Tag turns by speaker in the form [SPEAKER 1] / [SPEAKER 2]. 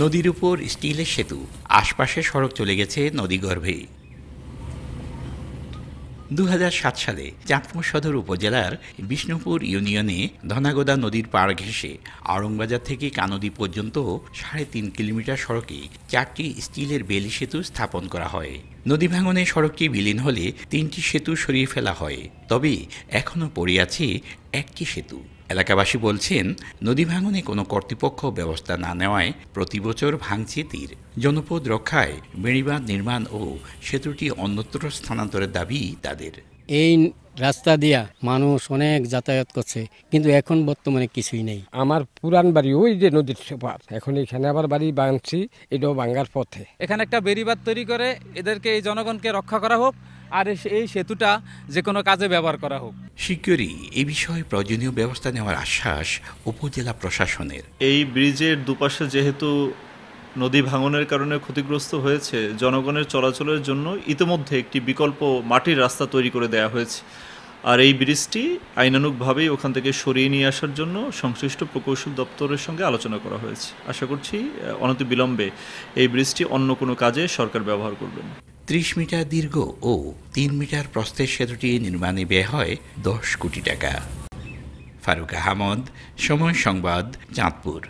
[SPEAKER 1] নদীর উপর স্টিলের সেতু, আশপাশে সড়ক চলে গেছে নদীগর্ভে। ২০০৭ সালে চাঁদপুর সদর উপজেলার বিষ্ণুপুর ইউনিয়নে ধনাগোদা নদীর পাড় ঘেঁষে আড়ংবাজার থেকে কানদী পর্যন্ত ৩.৫ কিলোমিটার সড়কে ৪টি স্টিলের বেলি সেতু স্থাপন করা হয়। নদী ভাঙনে সড়কটি বিলীন হলে ৩টি সেতু সরিয়ে ফেলা হয়, তবে এখনও পড়ে আছে একটি সেতু। এলাকাবাসী বলছেন, নদী ভাঙনে কোনো কর্তৃপক্ষ ব্যবস্থা না নেওয়ায় প্রতি বছর ভাঙছে তীর। জনপদ রক্ষায় বেড়িবাঁধ নির্মাণ ও সেতুটি অন্যত্র স্থানান্তরের দাবি তাদের।
[SPEAKER 2] এই রাস্তা দিয়া মানুষ অনেক যাতায়াত করছে, কিন্তু এখন বর্তমানে কিছুই নেই।
[SPEAKER 3] আমার পুরান বাড়ি ওই যে নদীর সেপার, এখন এখানে আবার বাড়ি বাঁধছি, এটাও ভাঙার পথে।
[SPEAKER 4] এখানে একটা বেড়িবাঁধ তৈরি করে এদেরকে, এই জনগণকে রক্ষা করা হোক, আর এই সেতুটা যে কোনো কাজে ব্যবহার করা হোক।
[SPEAKER 1] শিগগিরই এ বিষয়ে প্রয়োজনীয় ব্যবস্থা নেওয়ার আশ্বাস উপজেলা প্রশাসনের।
[SPEAKER 5] এই ব্রিজের দুপাশে যেহেতু নদী ভাঙনের কারণে ক্ষতিগ্রস্ত হয়েছে, জনগণের চলাচলের জন্য ইতিমধ্যে একটি বিকল্প মাটির রাস্তা তৈরি করে দেওয়া হয়েছে। আর এই ব্রিজটি আইনানুগভাবেই ওখান থেকে সরিয়ে নিয়ে আসার জন্য সংশ্লিষ্ট প্রকৌশল দপ্তরের সঙ্গে আলোচনা করা হয়েছে। আশা করছি অনতিবিলম্বে এই ব্রিজটি অন্য কোনো কাজে সরকার ব্যবহার করবেন।
[SPEAKER 1] ৩০ মিটার দীর্ঘ ও ৩ মিটার প্রস্থের সেতুটি নির্মাণে ব্যয় হয় ১০ কোটি টাকা। ফারুক আহমদ, সময় সংবাদ, চাঁদপুর।